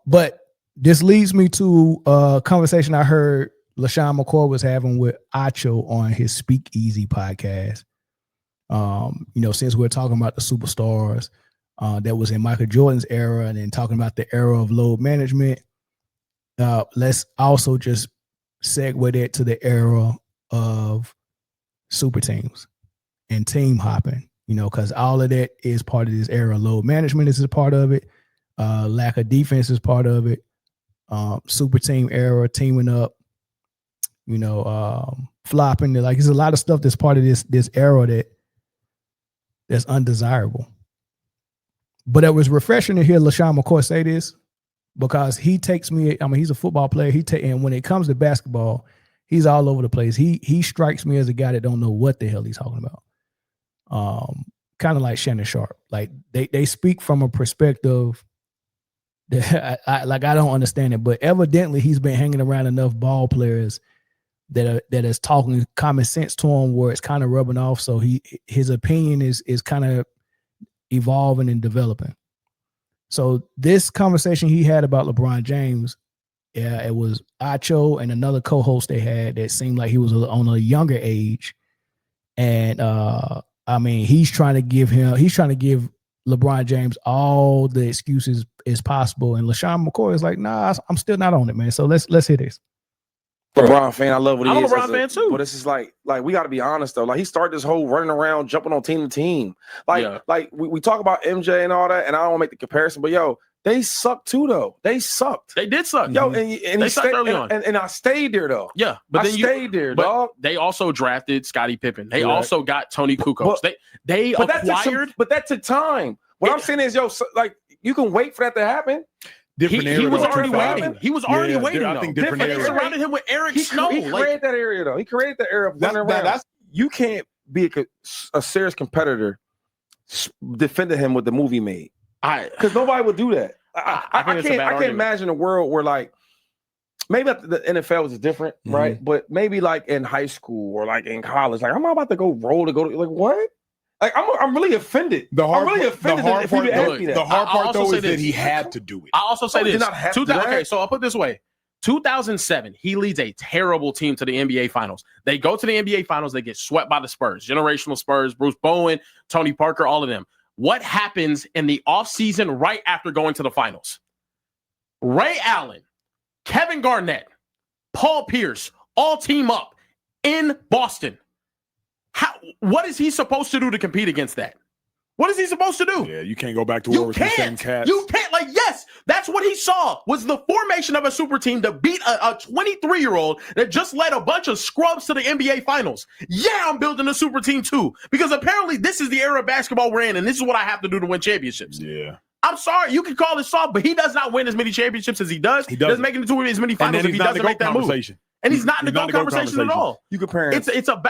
But this leads me to a conversation I heard LaShawn McCoy was having with Acho on his Speakeasy podcast. Since we're talking about the superstars that was in Michael Jordan's era and then talking about the era of load management, let's also just segue that to the era of super teams and team hopping, because all of that is part of this era. Load management is a part of it. Lack of defense is part of it. Super team era, teaming up, flopping. Like, there's a lot of stuff that's part of this era that's undesirable. But it was refreshing to hear LaShawn McCoy say this, because he takes me. I mean, he's a football player. And when it comes to basketball, he's all over the place. He strikes me as a guy that don't know what the hell he's talking about. Kind of like Shannon Sharp. Like they speak from a perspective that I don't understand it. But evidently, he's been hanging around enough ball players that is talking common sense to him, where it's kind of rubbing off. So his opinion is kind of evolving and developing. So this conversation he had about LeBron James, it was Acho and another co-host they had that seemed like he was on a younger age. And he's trying to give LeBron James all the excuses as possible. And LaShawn McCoy is like, nah, I'm still not on it, man. So let's hear this. LeBron fan, I love what he is. I'm a LeBron fan too. But it's just like we got to be honest though. Like, he started this whole running around, jumping on team to team. Like we talk about MJ and all that, and I don't want to make the comparison, but yo, they sucked too though. They sucked. They did suck. Yo, and they sucked early on. And I stayed there though. Yeah, but then stayed there, dog. They also drafted Scottie Pippen. They also got Tony Kukoc. They but acquired. But that took time. What I'm saying is, you can wait for that to happen. He was already waiting. He was already waiting. I think They surrounded him with Eric Snow. He created that area though. He created the area of running around. You can't be a serious competitor defending him with the movie made. Because nobody would do that. I can't imagine a world where, like, maybe the NFL was different, right? But maybe like in high school or like in college, like, I'm not about to go like what? Like, I'm really offended. I'm really offended if you ask me that. The hard part though is that he had to do it. I also say this. Okay, so I'll put it this way. 2007, he leads a terrible team to the NBA Finals. They go to the NBA Finals. They get swept by the Spurs. Generational Spurs, Bruce Bowen, Tony Parker, all of them. What happens in the offseason right after going to the finals? Ray Allen, Kevin Garnett, Paul Pierce all team up in Boston. What is he supposed to do to compete against that? What is he supposed to do? Yeah, you can't go back to war with the same cats. You can't. Like, yes, that's what he saw, was the formation of a super team to beat a 23-year-old that just led a bunch of scrubs to the NBA Finals. Yeah, I'm building a super team too, because apparently this is the era of basketball we're in, and this is what I have to do to win championships. Yeah. I'm sorry, you can call it soft, but he does not win as many championships as he does. He doesn't make it into as many finals if he doesn't make that move. And he's not in the GOAT conversation at all. You compare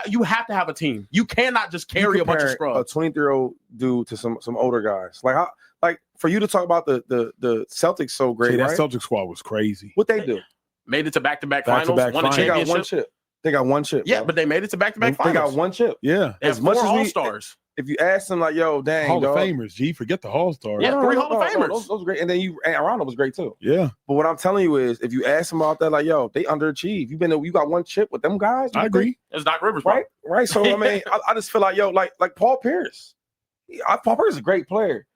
you have to have a team. You cannot just carry a bunch of scrubs. A 23-year-old dude to some older guys. Like for you to talk about the Celtics so great, that right? Celtics squad was crazy. What they do? Made it to back-to-back finals, won a championship. They got one chip. Yeah, but they made it to back-to-back finals. They got one chip. Yeah. As much as All-Stars. If you ask them, like, yo, dang, Hall of Famers, G, forget the All-Stars. Yeah, 3 Hall of Famers. Those were great. And then Rondo was great too. Yeah. But what I'm telling you is, if you ask them about that, like, yo, they underachieved. You got one chip with them guys. I agree. It's Doc Rivers, right? Right. So I mean, I just feel like, yo, like Paul Pierce. Paul Pierce is a great player.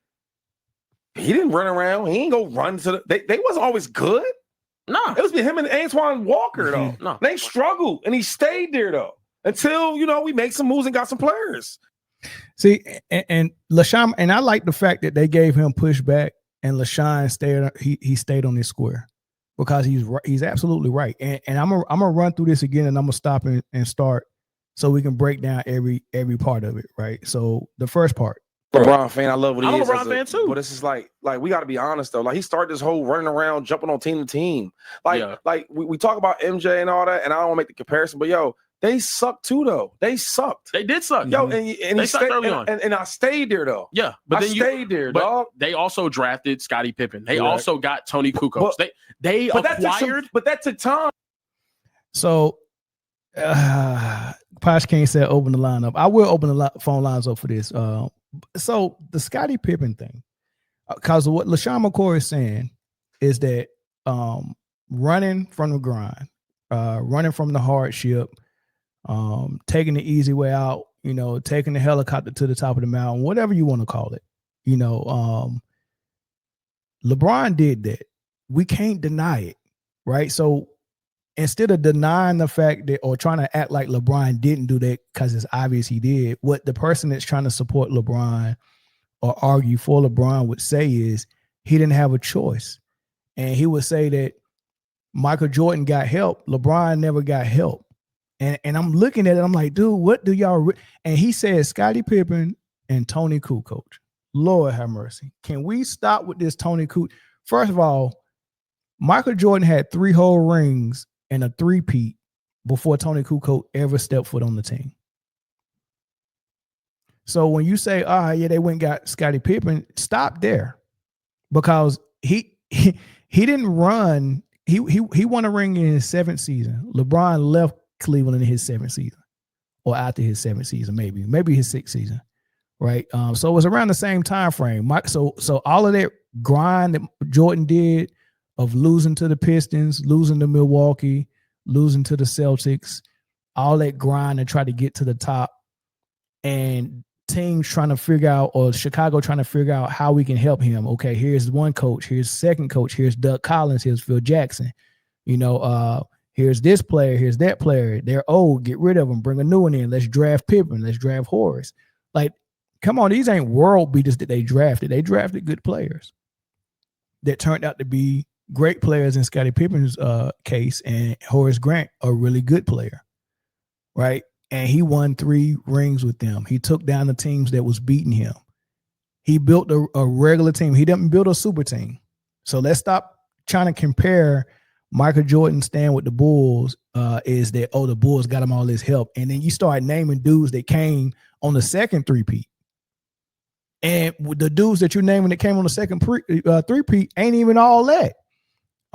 He didn't run around. He ain't go run to the. They wasn't always good. No, it was him and Antoine Walker though. No, they struggled, and he stayed there though until we made some moves and got some players. See, and LaShawn, and I like the fact that they gave him pushback, and LaShawn stayed. He stayed on his square because he's absolutely right. And I'm gonna run through this again, and I'm gonna stop and start so we can break down every part of it. Right. So the first part. LeBron fan, I love what he is. I'm a LeBron fan too. But it's just like we got to be honest though. Like, he started this whole running around, jumping on team to team. Like we talk about MJ and all that, and I don't want to make the comparison, but yo, they sucked too though. They sucked. They did suck. Yo, and they sucked early on. And I stayed there though. Yeah, but I stayed there, dog. They also drafted Scottie Pippen. They also got Tony Kukoc. They acquired. But that took time. So, Posh King said, "Open the lineup." I will open the phone lines up for this. So the Scottie Pippen thing, because of what LaShawn McCoy is saying, is that running from the grind, running from the hardship, taking the easy way out, taking the helicopter to the top of the mountain, whatever you want to call it. LeBron did that. We can't deny it, right? So instead of denying the fact that or trying to act like LeBron didn't do that because it's obvious he did, what the person that's trying to support LeBron or argue for LeBron would say is he didn't have a choice. And he would say that Michael Jordan got help. LeBron never got help. And I'm looking at it. I'm like, dude, what do y'all? And he said Scottie Pippen and Tony Kukoc. Lord have mercy. Can we stop with this Tony Kukoc? First of all, Michael Jordan had 3 whole rings and a 3-peat before Tony Kukoc ever stepped foot on the team. So when you say, yeah, they went and got Scottie Pippen, stop there. Because he didn't run. He won a ring in his 7th season. LeBron left Cleveland in his 7th season. Or after his 7th season, maybe his 6th season. Right. So it was around the same time frame. So all of that grind that Jordan did of losing to the Pistons, losing to Milwaukee, losing to the Celtics, all that grind to try to get to the top, and teams trying to figure out, or Chicago trying to figure out how we can help him. Okay, here's one coach, here's second coach, here's Doug Collins, here's Phil Jackson. Here's this player, here's that player. They're old, get rid of them, bring a new one in. Let's draft Pippen, let's draft Horace. Like, come on, these ain't world beaters that they drafted. They drafted good players that turned out to be great players in Scottie Pippen's case, and Horace Grant, a really good player, right? And he won 3 rings with them. He took down the teams that was beating him. He built a regular team. He didn't build a super team. So let's stop trying to compare Michael Jordan staying with the Bulls is that, the Bulls got him all this help. And then you start naming dudes that came on the second 3-peat. And the dudes that you're naming that came on the second 3-peat ain't even all that.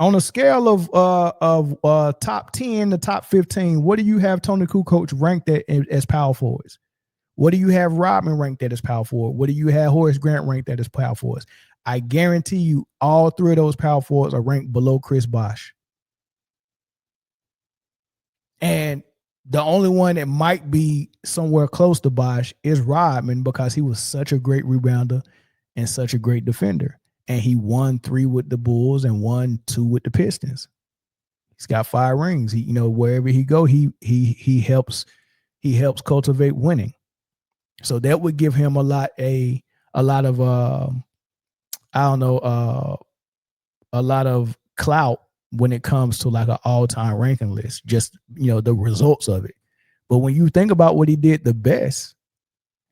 On a scale of top 10 to top 15, what do you have Tony Kukoc ranked at as power forwards? What do you have Rodman ranked at as power forward? What do you have Horace Grant ranked at as power forwards? I guarantee you all 3 of those power forwards are ranked below Chris Bosh. And the only one that might be somewhere close to Bosh is Rodman, because he was such a great rebounder and such a great defender. And he won 3 with the Bulls and won 2 with the Pistons. He's got 5 rings. He, wherever he go, he helps cultivate winning. So that would give him a lot of clout when it comes to like an all-time ranking list, just, the results of it. But when you think about what he did the best,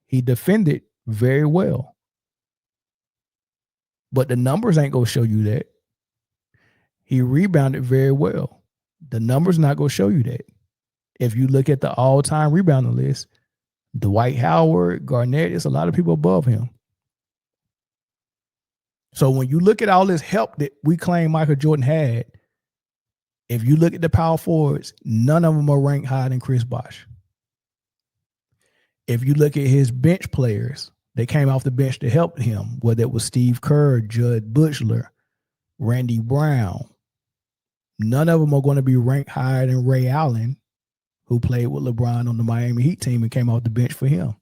he defended very well. But the numbers ain't going to show you that. He rebounded very well. The numbers not going to show you that. If you look at the all-time rebounding list, Dwight Howard, Garnett, it's a lot of people above him. So when you look at all this help that we claim Michael Jordan had, if you look at the power forwards, none of them are ranked higher than Chris Bosh. If you look at his bench players, they came off the bench to help him, whether it was Steve Kerr, Judd Buechler, Randy Brown. None of them are going to be ranked higher than Ray Allen, who played with LeBron on the Miami Heat team and came off the bench for him.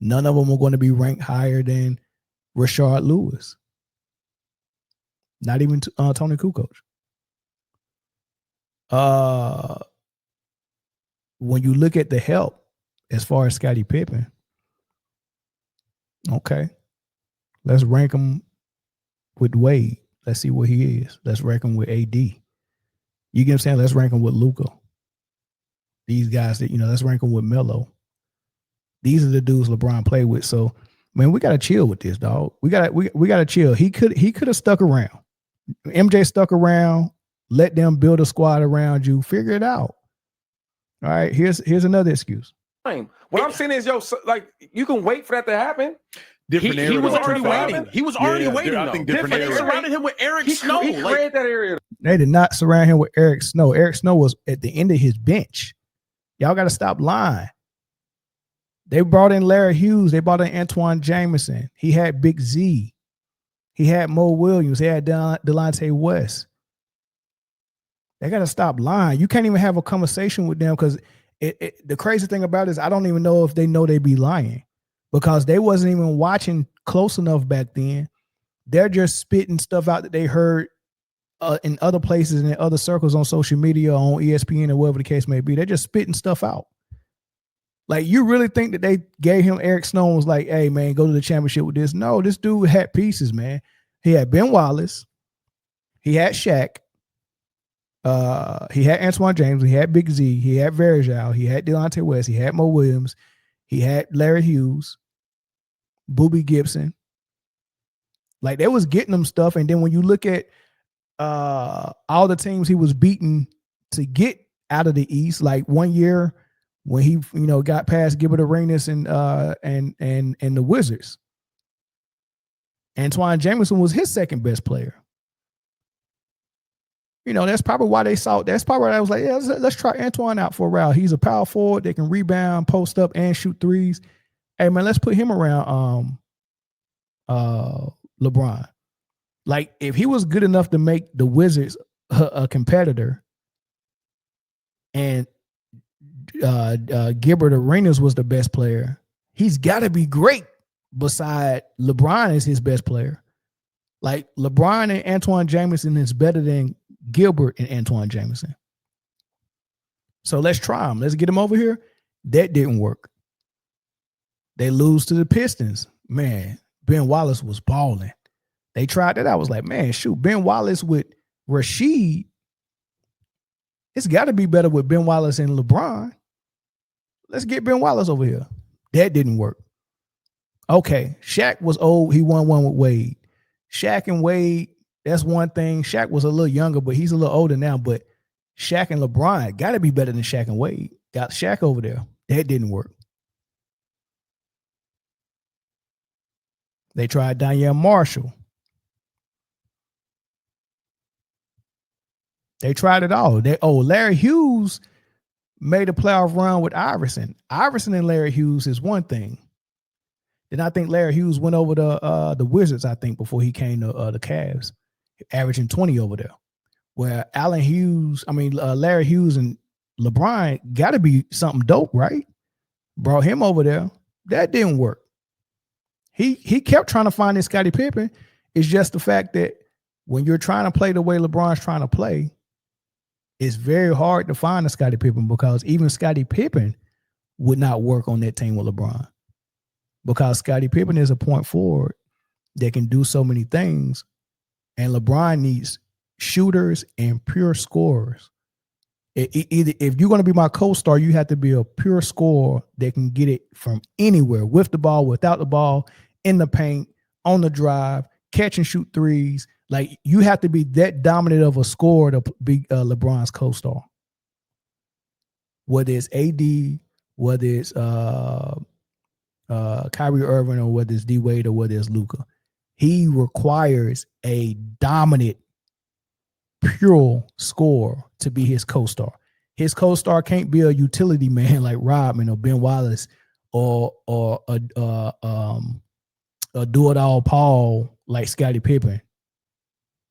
None of them are going to be ranked higher than Rashard Lewis. Not even Tony Kukoc. When you look at the help, as far as Scottie Pippen, okay, let's rank him with Wade. Let's see what he is. Let's rank him with AD. You get what I'm saying? Let's rank him with Luka. These guys that, let's rank him with Melo. These are the dudes LeBron played with. So, man, we gotta chill with this, dog. We gotta chill. He could have stuck around. MJ stuck around. Let them build a squad around you. Figure it out. All right. Here's another excuse. What I'm saying is, you can wait for that to happen. He was already waiting. He was already waiting. I think they surrounded him with Eric Snow. He created that area. They did not surround him with Eric Snow. Eric Snow was at the end of his bench. Y'all got to stop lying. They brought in Larry Hughes. They brought in Antoine Jameson. He had Big Z. He had Mo Williams. He had Delonte West. They got to stop lying. You can't even have a conversation with them because the crazy thing about it is I don't even know if they know they be lying because they wasn't even watching close enough back then. They're just spitting stuff out that they heard in other places and in other circles on social media, on ESPN or whatever the case may be. They're just spitting stuff out. Like, you really think that they gave him Eric Stone was like, hey, man, go to the championship with this? No, this dude had pieces, man. He had Ben Wallace. He had Shaq. He had Antoine James. He had Big Z. He had Verjao. He had Delonte West. He had Mo Williams. He had Larry Hughes. Boobie Gibson. Like, they was getting them stuff. And then when you look at all the teams he was beating to get out of the East, like one year when he, got past Gilbert Arenas and the Wizards, Antoine Jameson was his second best player. That's probably why that's probably why I was like, yeah, let's try Antoine out for a while. He's a power forward that can rebound, post up, and shoot threes. Hey, man, let's put him around LeBron. Like, if he was good enough to make the Wizards a competitor and Gilbert Arenas was the best player, he's got to be great beside LeBron is his best player. Like, LeBron and Antoine Jameson is better than Gilbert and Antoine Jameson. So let's try him. Let's get him over here. That didn't work. They lose to the Pistons. Man, Ben Wallace was balling. They tried that. I was like, man, shoot, Ben Wallace with Rasheed. It's got to be better with Ben Wallace and LeBron. Let's get Ben Wallace over here. That didn't work. Okay, Shaq was old. He won one with Wade. Shaq and Wade, that's one thing. Shaq was a little younger, but he's a little older now. But Shaq and LeBron got to be better than Shaq and Wade. Got Shaq over there. That didn't work. They tried Danielle Marshall. They tried it all. Larry Hughes made a playoff run with Iverson. Iverson and Larry Hughes is one thing. Then I think Larry Hughes went over the Wizards, I think, before he came to the Cavs, averaging 20 over there. Where Larry Hughes and LeBron got to be something dope, right? Brought him over there. That didn't work. He kept trying to find this Scottie Pippen. It's just the fact that when you're trying to play the way LeBron's trying to play, it's very hard to find a Scottie Pippen because even Scottie Pippen would not work on that team with LeBron. Because Scottie Pippen is a point forward that can do so many things. And LeBron needs shooters and pure scorers. Either if you're going to be my co-star, you have to be a pure scorer that can get it from anywhere, with the ball, without the ball, in the paint, on the drive, catch and shoot threes. Like, you have to be that dominant of a scorer to be LeBron's co-star. Whether it's AD, whether it's Kyrie Irving, or whether it's D Wade, or whether it's Luka, he requires a dominant, pure scorer to be his co-star. His co-star can't be a utility man like Rodman or Ben Wallace or a do-it-all Paul like Scottie Pippen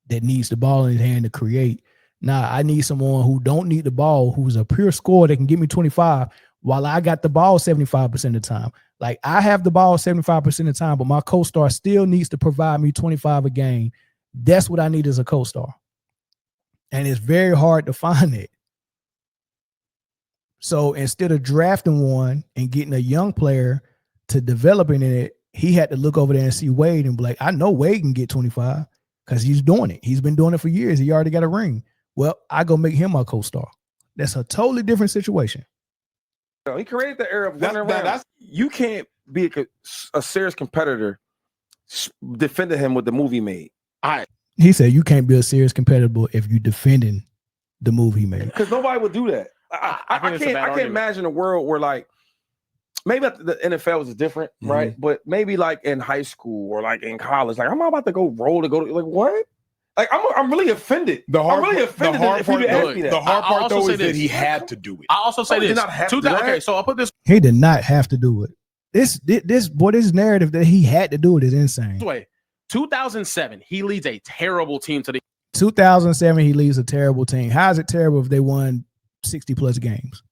that needs the ball in his hand to create. Nah, I need someone who don't need the ball, who's a pure scorer that can give me 25 while I got the ball 75% of the time. Like, I have the ball 75% of the time, but my co-star still needs to provide me 25 a game. That's what I need as a co-star. And it's very hard to find it. So instead of drafting one and getting a young player to develop in it, he had to look over there and see Wade and be like, I know Wade can get 25 because he's doing it. He's been doing it for years. He already got a ring. Well, I go make him my co-star. That's a totally different situation. He created the era of running. You can't be a serious competitor defending him with the movie made. He said you can't be a serious competitor if you defending the move he made. Because nobody would do that. I can't imagine a world where, like, maybe the NFL is different, right? But maybe like in high school or like in college, like I'm not about to go like what? Like I'm really offended. I'm really offended if you ask me that. The hard part though is that he had to do it. I also say this. Okay, so I'll put this. He did not have to do it. This narrative that he had to do it is insane. Way, 2007, he leads a terrible team to the 2007, he leads a terrible team. How is it terrible if they won 60 plus games?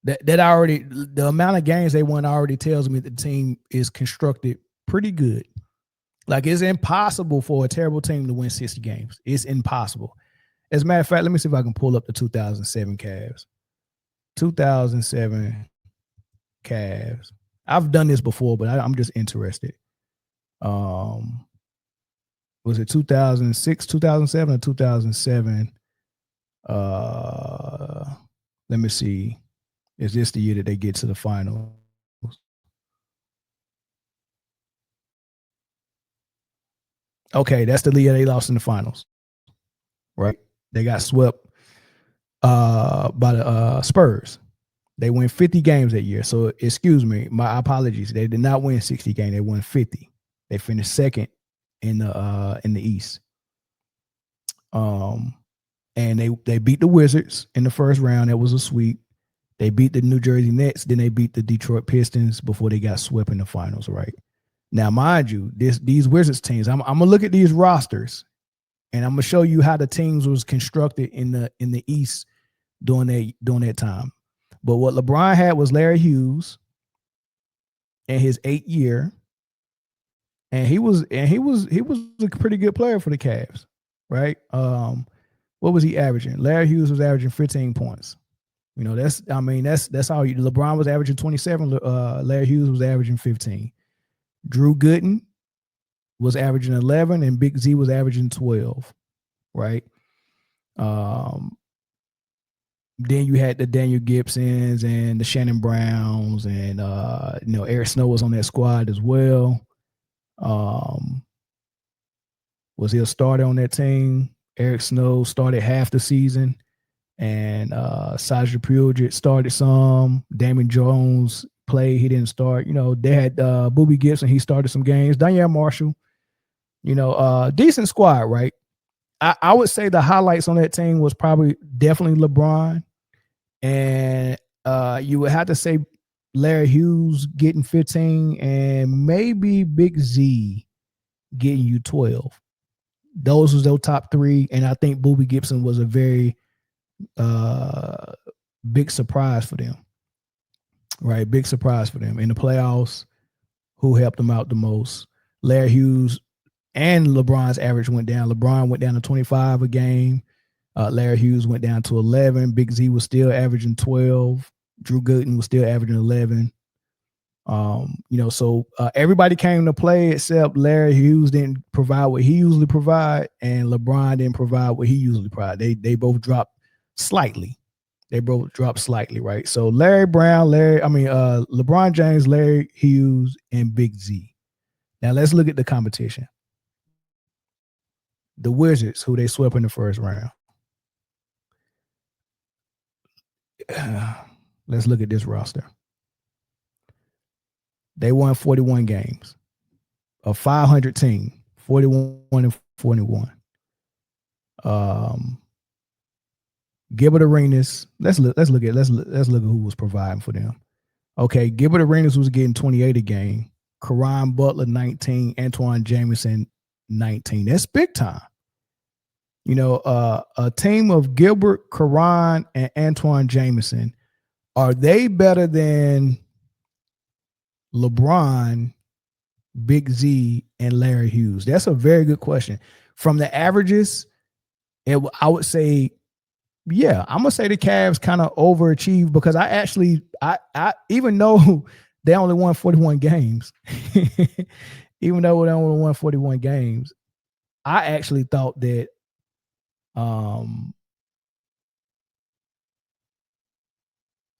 That already, the amount of games they won already tells me the team is constructed pretty good. Like, it's impossible for a terrible team to win 60 games. It's impossible. As a matter of fact, let me see if I can pull up the 2007 Cavs. 2007 Cavs. I've done this before, but I'm just interested. Was it 2006, 2007, or 2007? Let me see. Is this the year that they get to the finals? Okay, that's the year they lost in the finals. Right? They got swept by the Spurs. They won 50 games that year. So, excuse me, my apologies. They did not win 60 games. They won 50. They finished second in the East. And they beat the Wizards in the first round. That was a sweep. They beat the New Jersey Nets. Then they beat the Detroit Pistons before they got swept in the finals. Right now, mind you, these Wizards teams. I'm gonna look at these rosters, and I'm gonna show you how the teams was constructed in the East during that time. But what LeBron had was Larry Hughes in his 8th year, and he was a pretty good player for the Cavs, right? What was he averaging? Larry Hughes was averaging 15 points. You know, that's how LeBron was averaging 27. Larry Hughes was averaging 15. Drew Gooden was averaging 11, and Big Z was averaging 12. Right. Then you had the Daniel Gibsons and the Shannon Browns, and Eric Snow was on that squad as well. Was he a starter on that team? Eric Snow started half the season, and Sasha Puget started some. Damon Jones played; he didn't start. They had Boobie Gibson; he started some games. Danielle Marshall, decent squad, right? I would say the highlights on that team was definitely LeBron, and you would have to say Larry Hughes getting 15, and maybe Big Z getting you 12. Those was their top 3, and I think Boobie Gibson was a very big surprise for them. Right, big surprise for them in the playoffs. Who helped them out the most? Larry Hughes. And LeBron's average went down. LeBron went down to 25 a game. Larry Hughes went down to 11. Big Z was still averaging 12. Drew Gooden was still averaging 11. So everybody came to play except Larry Hughes didn't provide what he usually provide, and LeBron didn't provide what he usually provide. They both dropped slightly. Right? So LeBron James, Larry Hughes, and Big Z. Now let's look at the competition. The Wizards, who they swept in the first round. Let's look at this roster. They won 41 games. A 500 team, 41-41. Gilbert Arenas. Let's look at who was providing for them. Okay, Gilbert Arenas was getting 28 a game. Caron Butler 19. Antoine Jamison 19. That's big time. A team of Gilbert, Caron, and Antoine Jamison. Are they better than LeBron, Big Z, and Larry Hughes? That's a very good question. From the averages, I would say, yeah, I'm gonna say the Cavs kind of overachieved, because I even though they only won 41 games, I actually thought that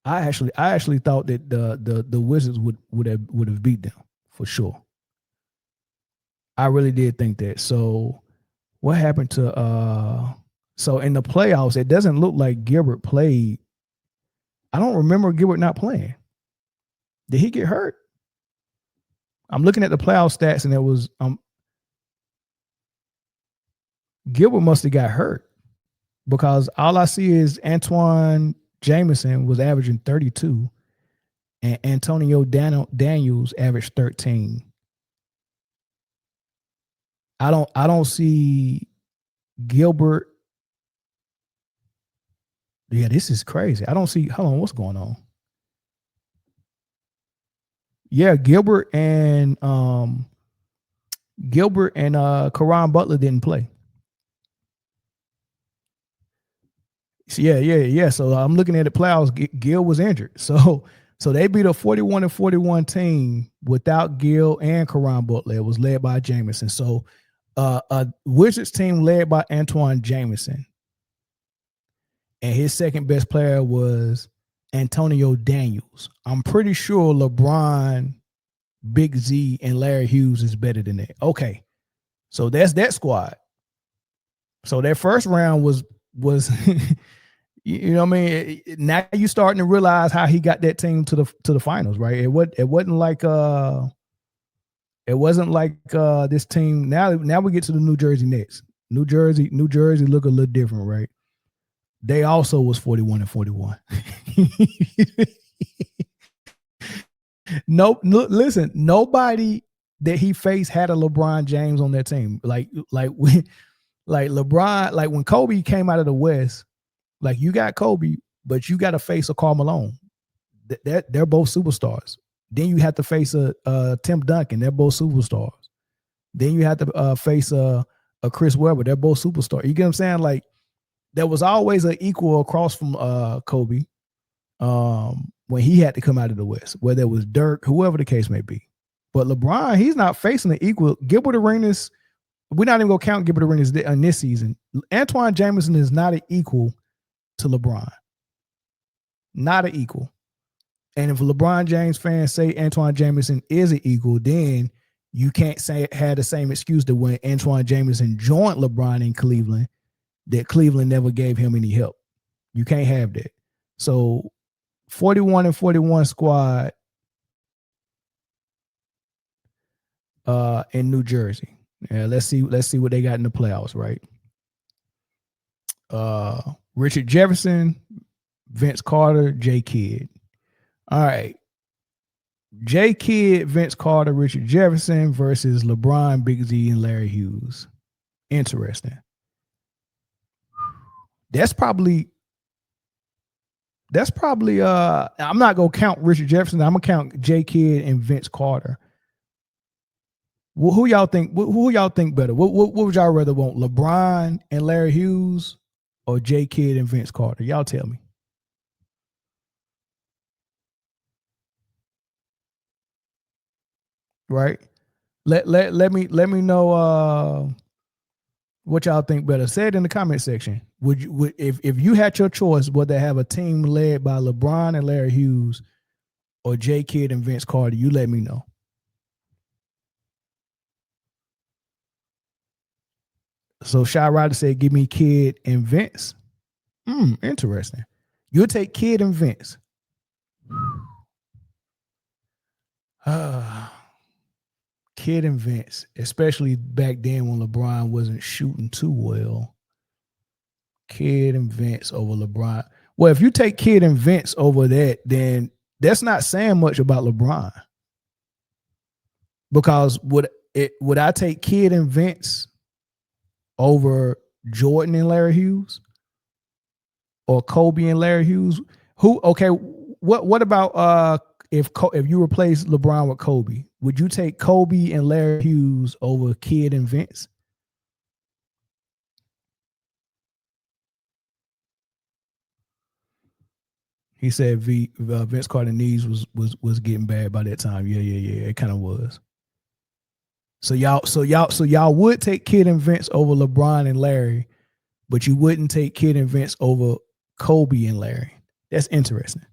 I actually thought that the Wizards would have beat them for sure. I really did think that. So what happened to so in the playoffs, it doesn't look like Gilbert played. I don't remember Gilbert not playing. Did he get hurt? I'm looking at the playoff stats, and it was Gilbert must have got hurt, because all I see is Antoine Jamison was averaging 32, and Antonio Daniels averaged 13. I don't see Gilbert. Yeah, this is crazy. I don't see. Hold on, what's going on? Yeah, Gilbert and Caron Butler didn't play. So yeah. So I'm looking at the playoffs. Gil was injured. So they beat a 41-41 team without Gil and Caron Butler. It was led by Jameson. So a Wizards team led by Antoine Jameson. And his second best player was Antonio Daniels. I'm pretty sure LeBron, Big Z, and Larry Hughes is better than that. Okay. So that's that squad. So that first round was you know what I mean? Now you starting to realize how he got that team to the finals, right? It wasn't like this team. Now we get to the New Jersey Nets. New Jersey look a little different, right? They also was 41-41. No, listen, nobody that he faced had a LeBron James on their team. Like LeBron, like when Kobe came out of the West, like you got Kobe, but you got to face a Karl Malone. They're both superstars. Then you have to face a Tim Duncan. They're both superstars. Then you have to face a Chris Webber. They're both superstars. You get what I'm saying? Like there was always an equal across from Kobe when he had to come out of the West, whether it was Dirk, whoever the case may be. But LeBron, he's not facing an equal. Gilbert Arenas, we're not even going to count Gilbert Arenas in this season. Antoine Jameson is not an equal to LeBron. Not an equal. And if LeBron James fans say Antoine Jameson is an equal, then you can't say had the same excuse to when Antoine Jameson joined LeBron in Cleveland, that Cleveland never gave him any help. You can't have that. So 41-41 squad in New Jersey. Yeah, let's see what they got in the playoffs, right? Richard Jefferson, Vince Carter, J. Kidd. All right. J. Kidd, Vince Carter, Richard Jefferson versus LeBron, Big Z, and Larry Hughes. Interesting. That's probably I'm not gonna count Richard Jefferson. I'm gonna count J. Kidd and Vince Carter. Who y'all think better? What would y'all rather want? LeBron and Larry Hughes or J. Kidd and Vince Carter? Y'all tell me. Right? Let me know what y'all think better. Say it in the comment section. Would if you had your choice, would they have a team led by LeBron and Larry Hughes or J. Kidd and Vince Carter? You let me know. So Shy Ryder said, give me Kidd and Vince. Interesting. You'll take Kidd and Vince. Kidd and Vince, especially back then when LeBron wasn't shooting too well. Kidd and Vince over LeBron. Well, if you take Kidd and Vince over that, then that's not saying much about LeBron. Because would I take Kidd and Vince over Jordan and Larry Hughes or Kobe and Larry Hughes? What about if you replace LeBron with Kobe, would you take Kobe and Larry Hughes over Kidd and Vince? He said Vince Carter knees was getting bad by that time. Yeah. It kind of was. So y'all would take Kidd and Vince over LeBron and Larry, but you wouldn't take Kidd and Vince over Kobe and Larry. That's interesting.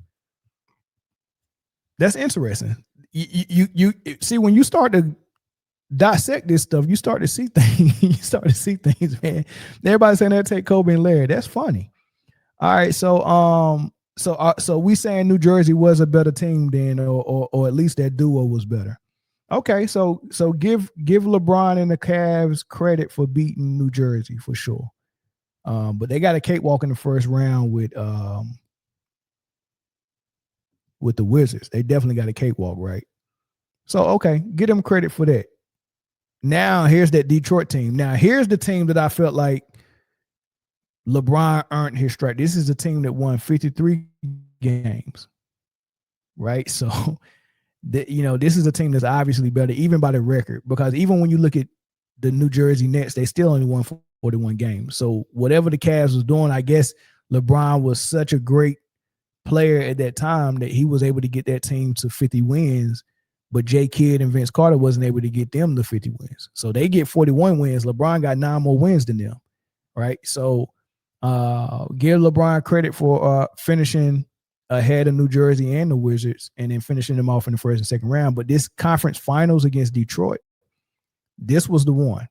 You see, when you start to dissect this stuff, you start to see things. Man, everybody's saying they'll take Kobe and Larry. That's funny. All right, so we saying New Jersey was a better team then, or at least that duo was better. Okay, so give LeBron and the Cavs credit for beating New Jersey for sure. But they got a cakewalk in the first round with the Wizards. They definitely got a cakewalk, right? So okay, give them credit for that. Now here's that Detroit team. Now here's the team that I felt like LeBron earned his strike. This is a team that won 53 games, right? So, this is a team that's obviously better, even by the record, because even when you look at the New Jersey Nets, they still only won 41 games. So whatever the Cavs was doing, I guess LeBron was such a great player at that time that he was able to get that team to 50 wins, but Jay Kidd and Vince Carter wasn't able to get them to 50 wins. So they get 41 wins. LeBron got 9 more wins than them, right? So give LeBron credit for finishing ahead of New Jersey and the Wizards and then finishing them off in the first and second round. But this conference finals against Detroit, this was the one,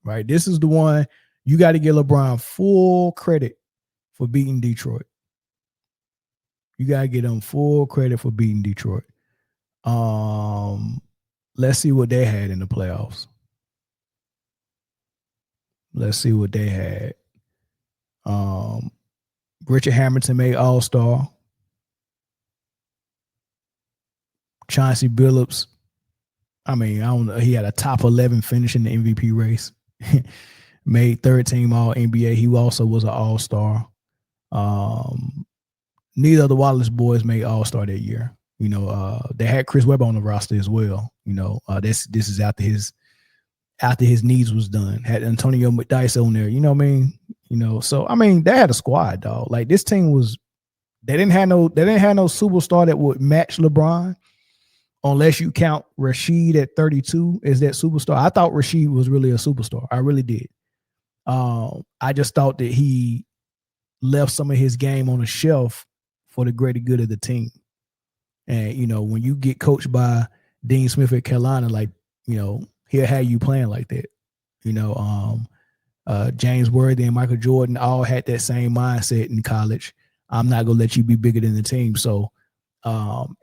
right? This is the one you got to give LeBron full credit for beating Detroit. You got to give them full credit for beating Detroit. Let's see what they had in the playoffs. Let's see what they had. Richard Hamilton made All-Star. Chauncey Billups, I don't know. He had a top 11 finish in the MVP race. Made third team All-NBA. He also was an All-Star. Neither of the Wallace boys made All-Star that year. They had Chris Webber on the roster as well. This is after his needs was done. Had Antonio McDyess on there. You know what I mean? So they had a squad, dog. Like this team was, they didn't have no superstar that would match LeBron, unless you count Rasheed at 32 as that superstar. I thought Rasheed was really a superstar. I really did. I just thought that he left some of his game on the shelf for the greater good of the team. And when you get coached by Dean Smith at Carolina, like he'll have you playing like that. James Worthy and Michael Jordan all had that same mindset in college. I'm not gonna let you be bigger than the team. So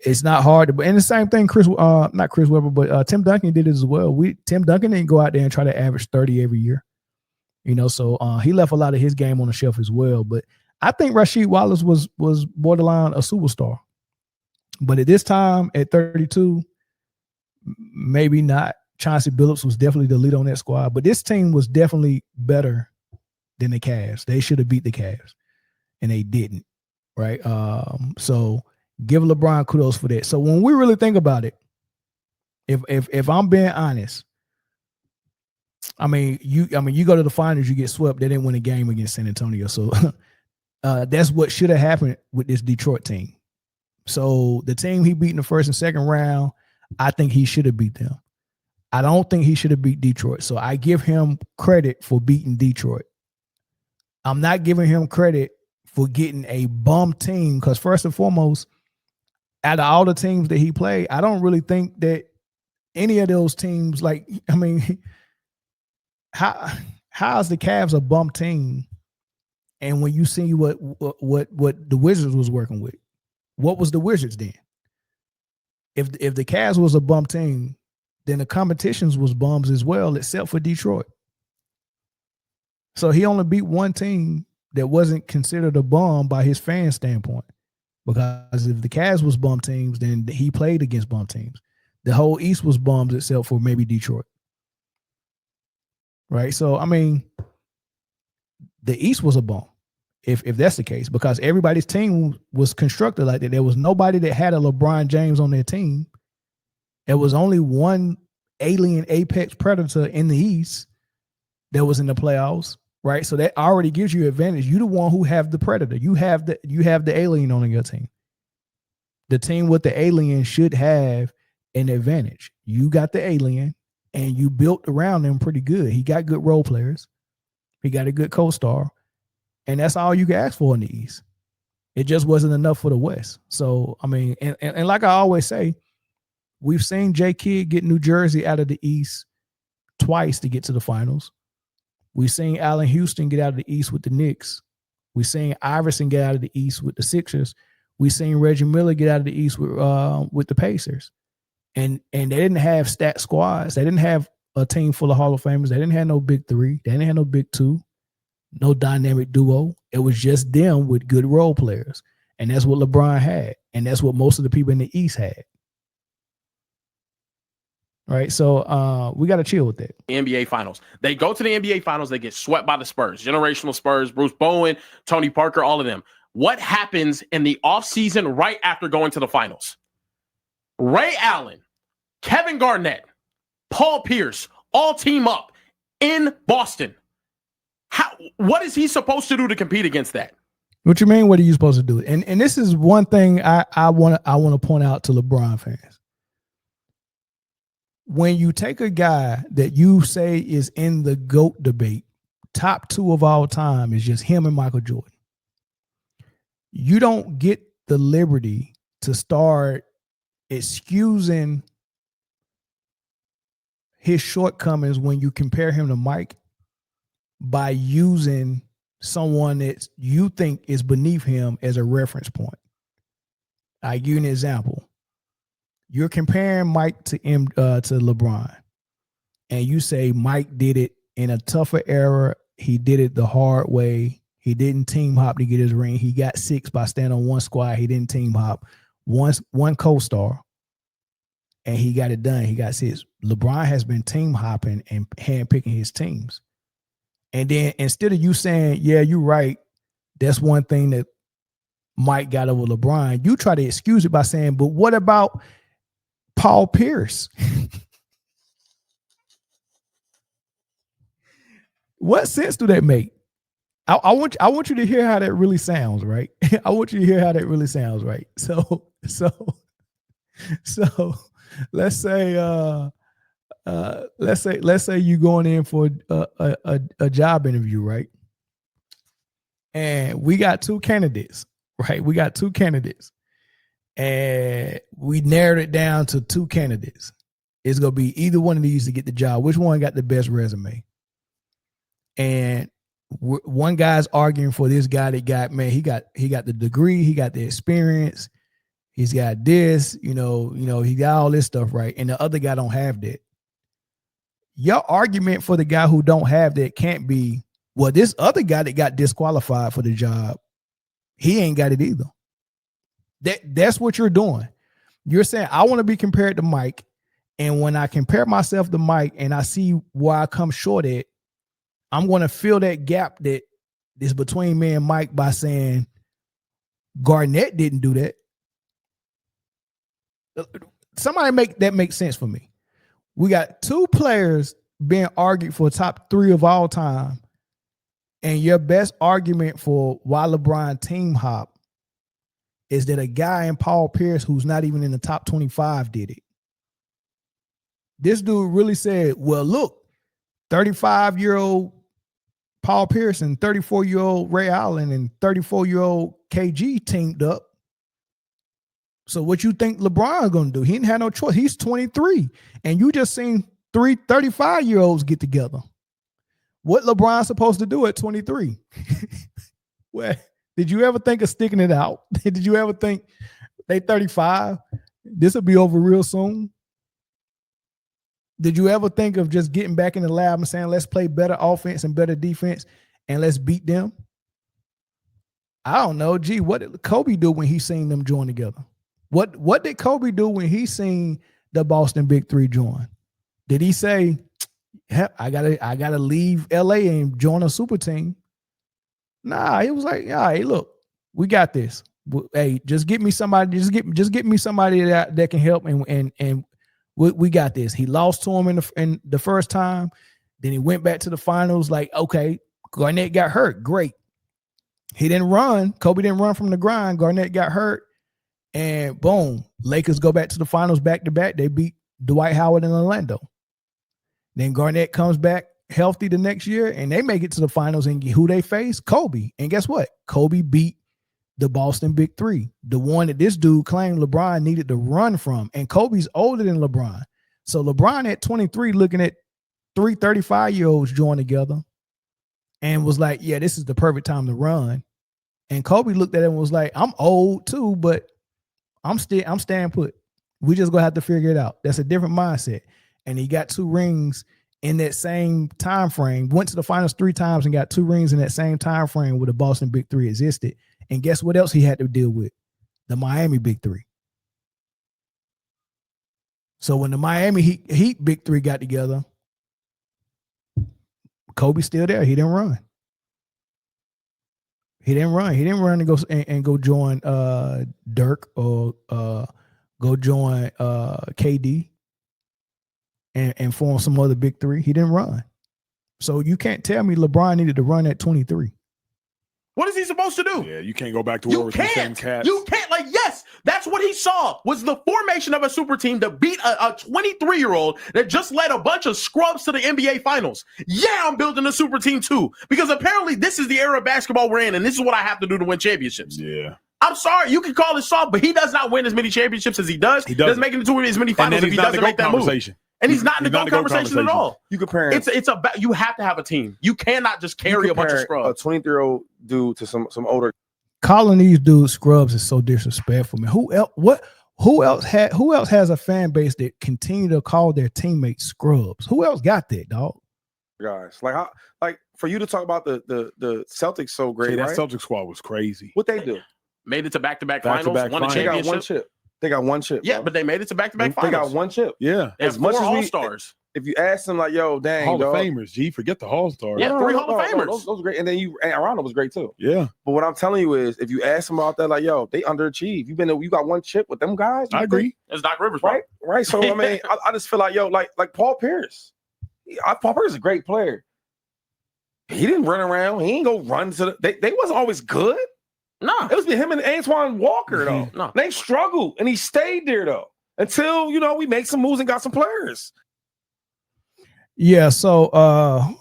it's not hard to. And the same thing, not Chris Webber, but Tim Duncan did it as well. Tim Duncan didn't go out there and try to average 30 every year. So he left a lot of his game on the shelf as well. But I think Rasheed Wallace was borderline a superstar. But at this time, at 32, maybe not. Chauncey Billups was definitely the lead on that squad. But this team was definitely better than the Cavs. They should have beat the Cavs, and they didn't, right? So give LeBron kudos for that. So when we really think about it, if I'm being honest, you go to the finals, you get swept. They didn't win a game against San Antonio. So that's what should have happened with this Detroit team. So the team he beat in the first and second round, I think he should have beat them. I don't think he should have beat Detroit. So I give him credit for beating Detroit. I'm not giving him credit for getting a bum team, because first and foremost, out of all the teams that he played, I don't really think that any of those teams, how's the Cavs a bum team? And when you see what the Wizards was working with, what was the Wizards then? If the Cavs was a bum team, then the competitions was bums as well, except for Detroit. So he only beat one team that wasn't considered a bum by his fan standpoint. Because if the Cavs was bum teams, then he played against bum teams. The whole East was bums except for maybe Detroit. Right? So, the East was a bum, if that's the case, because everybody's team was constructed like that. There was nobody that had a LeBron James on their team. There was only one alien apex predator in the East that was in the playoffs, right? So that already gives you advantage. You're the one who have the predator. You have the alien on your team. The team with the alien should have an advantage. You got the alien, and you built around him pretty good. He got good role players. He got a good co-star, and that's all you can ask for in the East. It just wasn't enough for the West. So, and like I always say, we've seen Jay Kidd get New Jersey out of the East twice to get to the finals. We've seen Allen Houston get out of the East with the Knicks. We've seen Iverson get out of the East with the Sixers. We've seen Reggie Miller get out of the East with the Pacers. And they didn't have stat squads. They didn't have a team full of Hall of Famers. They didn't have no big three. They didn't have no big two, no dynamic duo. It was just them with good role players. And that's what LeBron had. And that's what most of the people in the East had. Right. So we got to chill with that. NBA Finals. They go to the NBA Finals. They get swept by the Spurs. Generational Spurs, Bruce Bowen, Tony Parker, all of them. What happens in the offseason right after going to the finals? Ray Allen, Kevin Garnett, Paul Pierce all team up in Boston. What is he supposed to do to compete against that? What you mean? What are you supposed to do? And this is one thing I want to point out to LeBron fans. When you take a guy that you say is in the GOAT debate, top 2 of all time is just him and Michael Jordan. You don't get the liberty to start excusing his shortcomings when you compare him to Mike by using someone that you think is beneath him as a reference point. I'll give you an example. You're comparing Mike to LeBron, and you say Mike did it in a tougher era. He did it the hard way. He didn't team hop to get his ring. He got 6 by standing on one squad. He didn't team hop. One co-star, and he got it done. He got 6. LeBron has been team hopping and handpicking his teams. And then instead of you saying, yeah, you're right, that's one thing that Mike got over LeBron, you try to excuse it by saying, but what about Paul Pierce? What sense do that make? I want you to hear how that really sounds, right? I want you to hear how that really sounds, right? So let's say you going in for a job interview, right? And we got 2 candidates, right? We got 2 candidates. And we narrowed it down to 2 candidates. It's going to be either one of these to get the job. Which one got the best resume? And one guy's arguing for this guy that got, man, he got the degree, he got the experience, he's got this, he got all this stuff, right? And the other guy don't have that. Your argument for the guy who don't have that can't be, well, this other guy that got disqualified for the job, he ain't got it either. That's what you're doing. You're saying, I want to be compared to Mike. And when I compare myself to Mike and I see where I come short at, I'm going to fill that gap that is between me and Mike by saying Garnett didn't do that. Somebody make sense for me. We got 2 players being argued for top 3 of all time. And your best argument for why LeBron team hop is that a guy in Paul Pierce who's not even in the top 25 did it. This dude really said, well, look, 35-year-old Paul Pierce and 34-year-old Ray Allen and 34-year-old KG teamed up. So what you think LeBron going to do? He didn't have no choice. He's 23. And you just seen 3 35-year-olds get together. What LeBron supposed to do at 23? Well, did you ever think of sticking it out? Did you ever think they 35? This will be over real soon. Did you ever think of just getting back in the lab and saying, let's play better offense and better defense and let's beat them? I don't know. Gee, what did Kobe do when he seen them join together? What did Kobe do when he seen the Boston Big 3 join? Did he say, I gotta leave LA and join a super team? Nah, he was like, yeah, hey, look, we got this. Hey, just get me somebody, just get me somebody that can help, and we got this. He lost to him in the first time. Then he went back to the finals. Like, okay, Garnett got hurt. Great. He didn't run. Kobe didn't run from the grind. Garnett got hurt. And boom, Lakers go back to the finals back to back. They beat Dwight Howard in Orlando. Then Garnett comes back healthy the next year, and they make it to the finals. And who they face? Kobe. And guess what? Kobe beat the Boston Big 3, the one that this dude claimed LeBron needed to run from. And Kobe's older than LeBron. So LeBron at 23 looking at 3 35-year-olds join together and was like, yeah, this is the perfect time to run. And Kobe looked at it and was like, I'm old too, but I'm staying put. We just gonna have to figure it out. That's a different mindset. And he got 2 rings in that same time frame, went to the finals 3 times and got 2 rings in that same time frame where the Boston Big 3 existed. And guess what else he had to deal with? The Miami Big 3. So when the Miami Heat big three got together, Kobe's still there. He didn't run. He didn't run and go join Dirk or go join KD and form some other big three. He didn't run. So you can't tell me LeBron needed to run at 23. What is he supposed to do? Yeah, you can't go back to war with the same cats. You can't. Like, yes, that's what he saw was the formation of a super team to beat a 23-year-old that just led a bunch of scrubs to the NBA Finals. Yeah, I'm building a super team too because apparently this is the era of basketball we're in, and this is what I have to do to win championships. Yeah. I'm sorry, you can call it soft, but he does not win as many championships as he does. He doesn't make it into as many finals if he doesn't make that move. And he's not in the GOAT conversation at all. You compare you have to have a team. You cannot just carry a bunch of scrubs. A 23-year-old dude to some older. Calling these dudes scrubs is so disrespectful, man. Who else has a fan base that continue to call their teammates scrubs? Who else got that, dog? Guys, like for you to talk about the Celtics so great, that right? Celtics squad was crazy. What they do? Made it to back-to-back finals, won a championship. They got one chip. Yeah, bro. But they made it to back-to-back finals. They got one chip. Yeah. As much as All-Stars. If you ask them, like, yo, dang, Hall of Famers, G, forget the All-Stars. Yeah, 3 Hall of Famers. Those are great. And then Arano was great too. Yeah. But what I'm telling you is, if you ask them about that, like, yo, they underachieved. You got one chip with them guys. I agree. It's Doc Rivers, right? Right. So I mean, I just feel like, yo, like Paul Pierce. Paul Pierce is a great player. He didn't run around. He ain't go run to they wasn't always good. No, it was him and Antoine Walker though. No, they struggled, and he stayed there though until we make some moves and got some players. Yeah. So,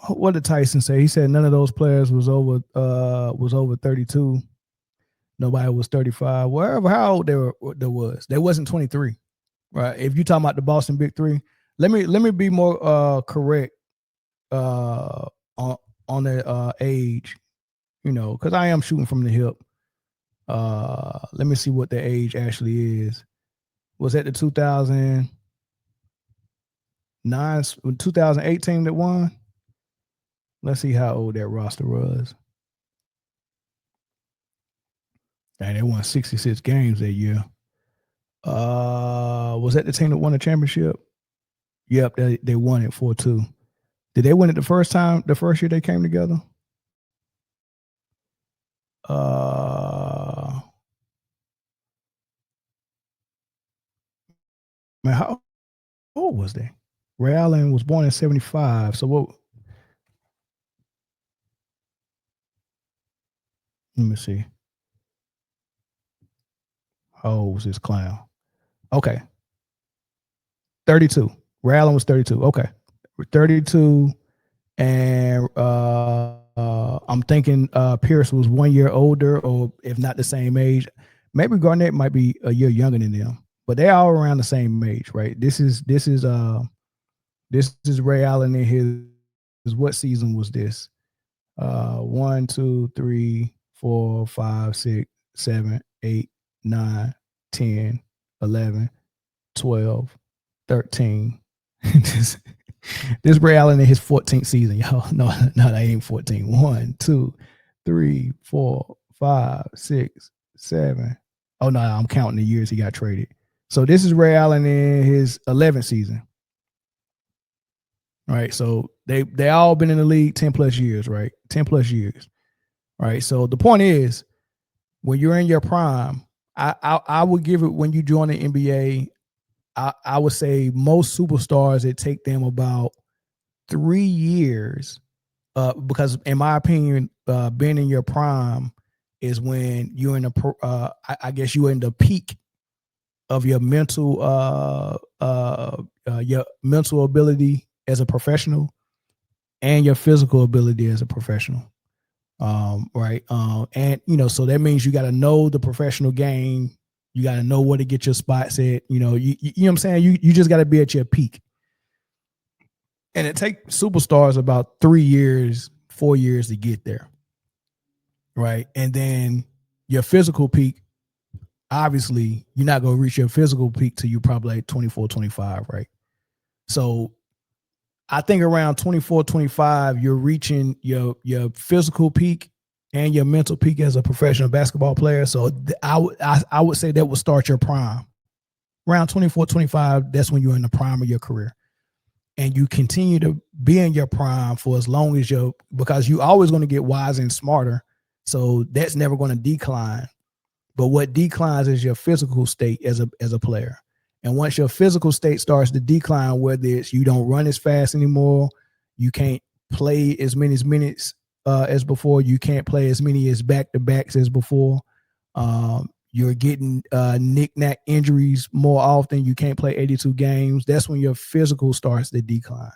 what did Tyson say? He said none of those players was over 32. Nobody was 35. Wherever how old there wasn't 23, right? If you're talking about the Boston Big Three, let me be more correct on their age, because I am shooting from the hip. Let me see what the age actually is. Was that the 2018 that won? Let's see how old that roster was. And they won 66 games that year. Was that the team that won the championship? Yep, they won it 4-2. Did they win it the first year they came together? Man, how old was they? Ray Allen was born in 75. So what? Let me see. How old was this clown? Okay. 32. Ray Allen was 32. Okay. 32. And I'm thinking Pierce was 1 year older, or if not the same age. Maybe Garnett might be a year younger than them. But they all around the same age, right? This is Ray Allen in his what season was this? 1, 2, 3, 4, 5, 6, 7, 8, 9, 10, 11, 12, 13. This Ray Allen in his 14th season, y'all. No, that ain't 14. 1, 2, 3, 4, 5, 6, 7. Oh no, I'm counting the years he got traded. So this is Ray Allen in his 11th season. Right. So they all been in the league 10 plus years, right? 10 plus years. Right. So the point is, when you're in your prime, I would give it, when you join the NBA, I would say most superstars, it take them about 3 years, because in my opinion, being in your prime is when you're in I guess you're in the peak of your mental ability as a professional and your physical ability as a professional. Right. And so that means you got to know the professional game. You got to know where to get your spots at. You know what I'm saying? You just got to be at your peak. And it takes superstars about 3 years, 4 years to get there. Right. And then your physical peak, obviously, you're not going to reach your physical peak till you're probably like 24, 25, right? So I think around 24, 25, you're reaching your physical peak and your mental peak as a professional basketball player. So I would say that would start your prime. around 24, 25, that's when you're in the prime of your career. And you continue to be in your prime for as long as because you're always going to get wiser and smarter. So that's never going to decline. But what declines is your physical state as a player. And once your physical state starts to decline, whether it's you don't run as fast anymore, you can't play as many minutes as before, you can't play as many as back-to-backs as before, you're getting knick-knack injuries more often, you can't play 82 games, that's when your physical starts to decline.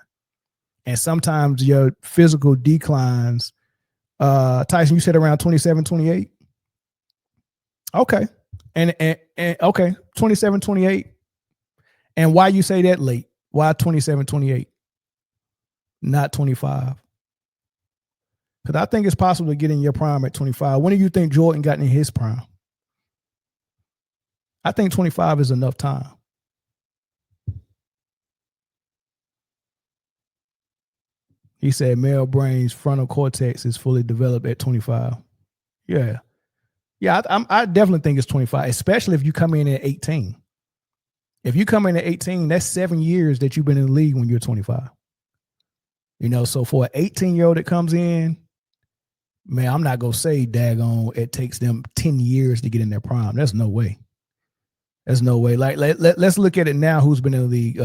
And sometimes your physical declines, Tyson, you said around 27, 28? Okay. And okay, 27, 28. And why you say that late? Why 27, 28? Not 25? Because I think it's possible to get in your prime at 25. When do you think Jordan got in his prime? I think 25 is enough time. He said male brain's frontal cortex is fully developed at 25. Yeah. Yeah, I definitely think it's 25, especially if you come in at 18. If you come in at 18, that's 7 years that you've been in the league when you're 25. You know, so for an 18-year-old that comes in, man, I'm not going to say daggone it takes them 10 years to get in their prime. There's no way. There's no way. Like let's look at it now. Who's been in the league? Who's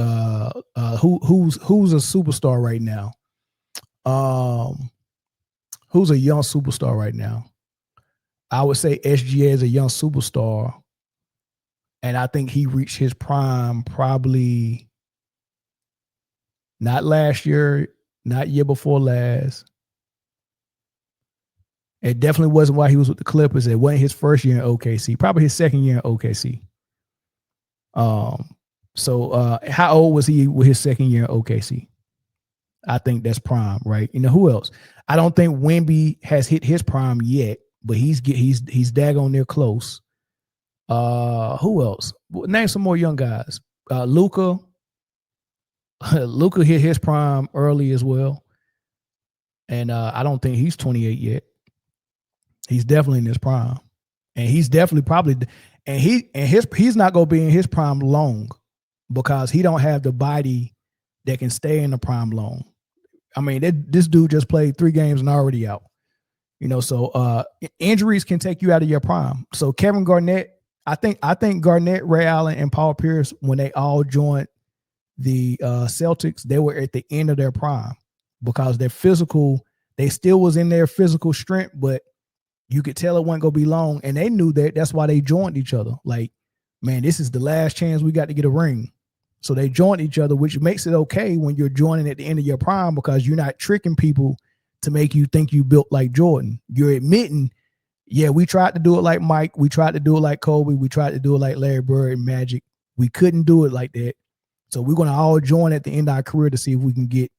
a superstar right now? Who's a young superstar right now? I would say SGA is a young superstar, and I think he reached his prime probably not last year, not year before last. It definitely wasn't while he was with the Clippers. It wasn't his first year in OKC, probably his second year in OKC. So how old was he with his second year in OKC? I think that's prime, right? You know, who else? I don't think Wemby has hit his prime yet, but he's daggone near close. Who else? Name some more young guys. Luka. Luka hit his prime early as well. And I don't think he's 28 yet. He's definitely in his prime. And he's definitely probably he's not gonna be in his prime long because he don't have the body that can stay in the prime long. I mean, this dude just played 3 games and already out. You know, so injuries can take you out of your prime. So Kevin Garnett, I think Garnett, Ray Allen, and Paul Pierce, when they all joined the Celtics, they were at the end of their prime because their physical, they still was in their physical strength, but you could tell it wasn't gonna be long, and they knew that. That's why they joined each other. Like, man, this is the last chance we got to get a ring. So they joined each other, which makes it okay when you're joining at the end of your prime because you're not tricking people to make you think you built like Jordan. You're admitting, yeah, we tried to do it like Mike. We tried to do it like Kobe. We tried to do it like Larry Bird and Magic. We couldn't do it like that. So we're going to all join at the end of our career to see if we can get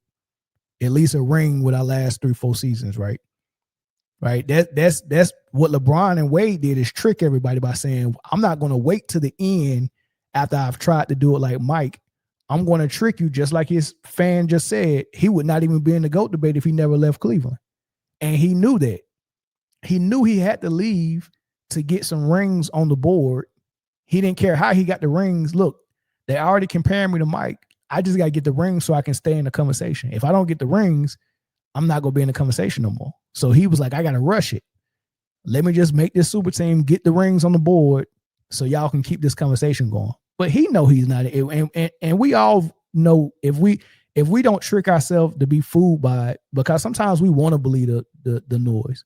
at least a ring with our last 3-4 seasons, right? Right. That's what LeBron and Wade did, is trick everybody by saying, I'm not going to wait to the end after I've tried to do it like Mike. I'm going to trick you, just like his fan just said. He would not even be in the GOAT debate if he never left Cleveland. And he knew that. He knew he had to leave to get some rings on the board. He didn't care how he got the rings. Look, they already comparing me to Mike. I just got to get the rings so I can stay in the conversation. If I don't get the rings, I'm not going to be in the conversation no more. So he was like, I got to rush it. Let me just make this super team, get the rings on the board so y'all can keep this conversation going. But he know he's not. And we all know if we don't trick ourselves to be fooled by it, because sometimes we want to believe the noise.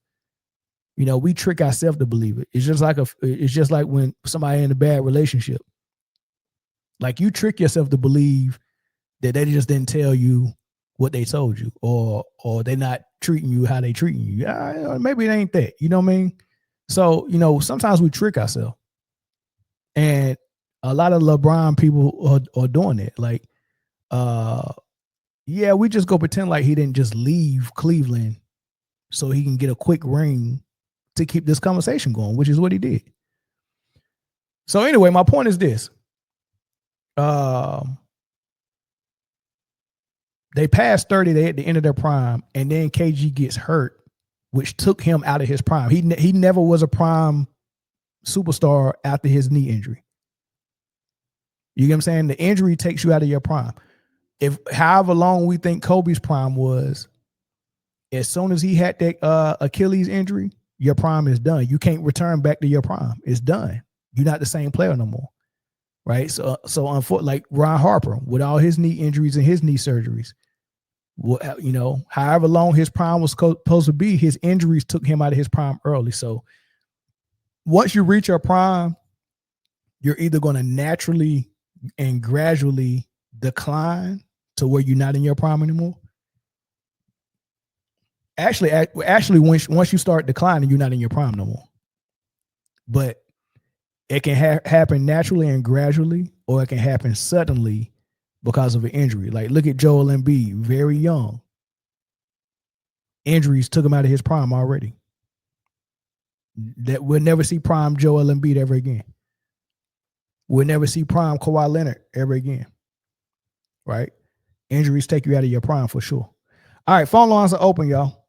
You know, we trick ourselves to believe it. It's just like when somebody in a bad relationship. Like, you trick yourself to believe that they just didn't tell you what they told you, or they're not treating you how they treating you. Yeah, maybe it ain't that. You know what I mean? So, you know, sometimes we trick ourselves. And a lot of LeBron people are doing it. Like, yeah, we just go pretend like he didn't just leave Cleveland so he can get a quick ring to keep this conversation going, which is what he did. So anyway, my point is this. They passed 30, they at the end of their prime, and then KG gets hurt, which took him out of his prime. He never was a prime superstar after his knee injury. You get what I'm saying? The injury takes you out of your prime. If however long we think Kobe's prime was, as soon as he had that Achilles injury, your prime is done. You can't return back to your prime. It's done. You're not the same player no more. Right? So like Ron Harper with all his knee injuries and his knee surgeries, you know, however long his prime was supposed to be, his injuries took him out of his prime early. So once you reach your prime, you're either going to naturally and gradually decline to where you're not in your prime anymore. Actually, once you start declining, you're not in your prime no more. But it can happen naturally and gradually, or it can happen suddenly because of an injury. Like, look at Joel Embiid, very young. Injuries took him out of his prime already. That we'll never see prime Joel Embiid ever again. We'll never see prime Kawhi Leonard ever again. Right? Injuries take you out of your prime for sure. All right, phone lines are open, y'all.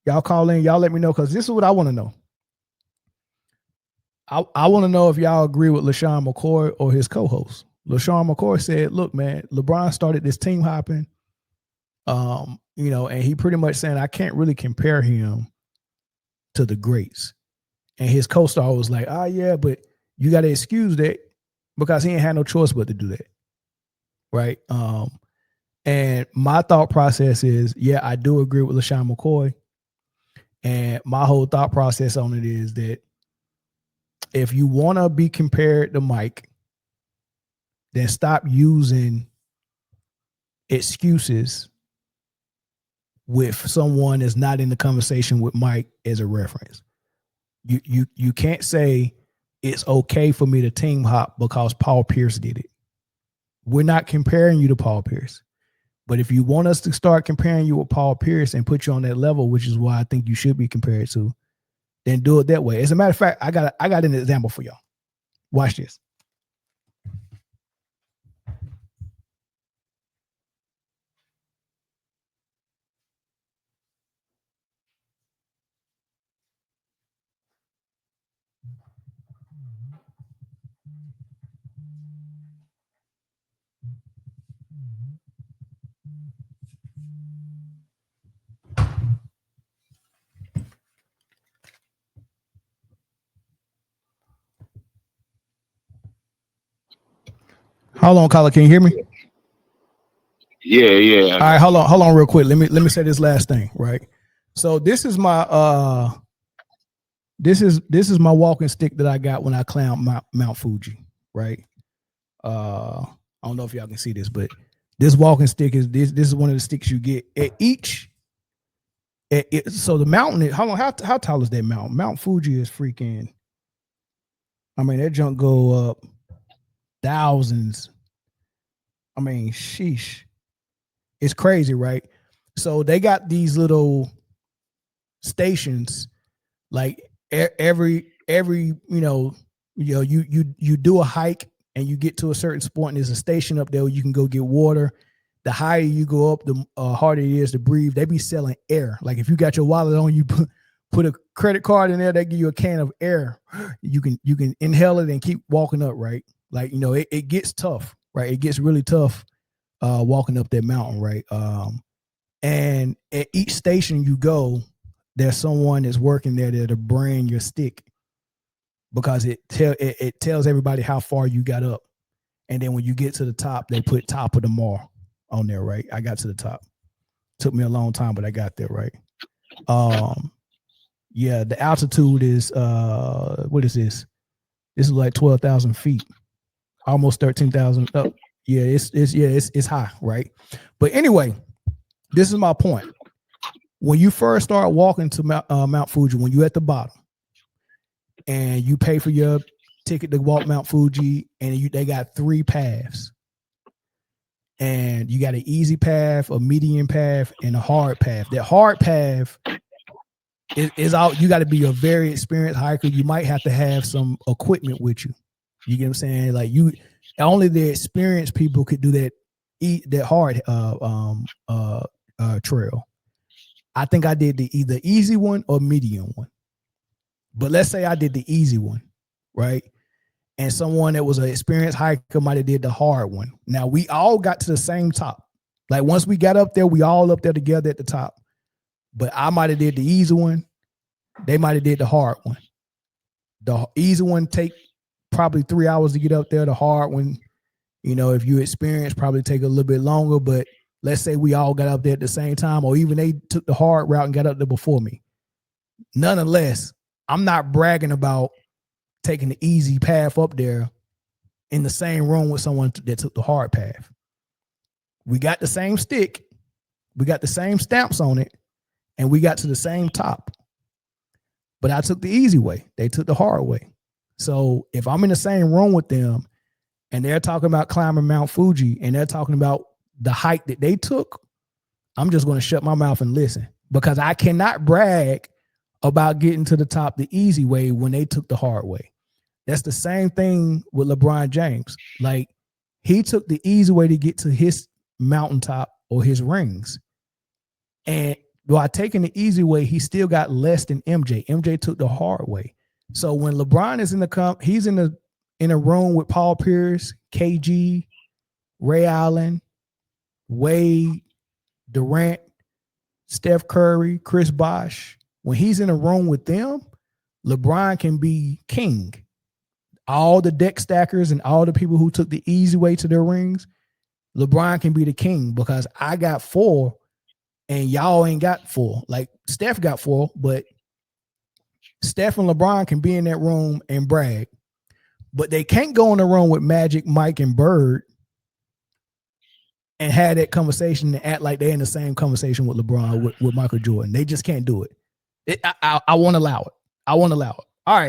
Y'all call in. Y'all let me know, because this is what I want to know. I want to know if y'all agree with LaShawn McCoy or his co-host. LaShawn McCoy said, look, man, LeBron started this team hopping, you know, and he pretty much saying, I can't really compare him to the greats. And his co-star was like, yeah, but you got to excuse that because he ain't had no choice but to do that. Right. And my thought process is, yeah, I do agree with LaShawn McCoy. And my whole thought process on it is that if you want to be compared to Mike, then stop using excuses with someone that's not in the conversation with Mike as a reference. You can't say it's okay for me to team hop because Paul Pierce did it. We're not comparing you to Paul Pierce. But if you want us to start comparing you with Paul Pierce and put you on that level, which is why I think you should be compared to, then do it that way. As a matter of fact, I got an example for y'all. Watch this. Hold on, caller. Can you hear me? Yeah. All right, hold on real quick. Let me say this last thing, right? So this is my this is my walking stick that I got when I climbed Mount Fuji, right? I don't know if y'all can see this, but this walking stick is this is one of the sticks you get at each. So the mountain is, how tall is that mountain? Mount Fuji is freaking, I mean, that junk go up thousands. I mean, sheesh. It's crazy, right? So they got these little stations, like every you do a hike and you get to a certain spot and there's a station up there where you can go get water. The higher you go up, the harder it is to breathe. They be selling air. Like if you got your wallet on, you put a credit card in there, they give you a can of air. You can inhale it and keep walking up, right? Like, it gets tough, right? It gets really tough walking up that mountain, right? And at each station you go, there's someone that's working there to brand your stick, because it tells everybody how far you got up. And then when you get to the top, they put top of the mall on there, right? I got to the top. Took me a long time, but I got there, right? Yeah, the altitude is what is this? This is like 12,000 feet, almost 13,000 up. Yeah, it's high, right? But anyway, this is my point. When you first start walking to Mount Fuji, when you're at the bottom and you pay for your ticket to walk Mount Fuji, and they got 3 paths. And you got an easy path, a medium path, and a hard path. That hard path is out. You got to be a very experienced hiker. You might have to have some equipment with you. You get what I'm saying? Like, only the experienced people could do that hard trail. I think I did the either easy one or medium one. But let's say I did the easy one, right? and someone that was an experienced hiker might have did the hard one. Now we all got to the same top. Like once we got up there, we all up there together at the top. But I might have did the easy one. They might have did the hard one. The easy one take probably 3 hours to get up there. The hard one, you know, if you experienced, probably take a little bit longer. But let's say we all got up there at the same time, or even they took the hard route and got up there before me. Nonetheless, I'm not bragging about taking the easy path up there in the same room with someone that took the hard path. We got the same stick, we got the same stamps on it, and we got to the same top. But I took the easy way. They took the hard way. So if I'm in the same room with them and they're talking about climbing Mount Fuji and they're talking about the hike that they took, I'm just going to shut my mouth and listen, because I cannot brag about getting to the top the easy way when they took the hard way. That's the same thing with LeBron James. Like, he took the easy way to get to his mountaintop or his rings. And by taking the easy way, he still got less than MJ. MJ took the hard way. So when LeBron is in the he's in a room with Paul Pierce, KG, Ray Allen, Wade, Durant, Steph Curry, Chris Bosh. When he's in a room with them, LeBron can be king. All the deck stackers and all the people who took the easy way to their rings, LeBron can be the king, because I got 4 and y'all ain't got 4. Like, Steph got 4, but Steph and LeBron can be in that room and brag. But they can't go in the room with Magic, Mike, and Bird and have that conversation and act like they're in the same conversation with LeBron, with Michael Jordan. They just can't do it. I won't allow it. I won't allow it.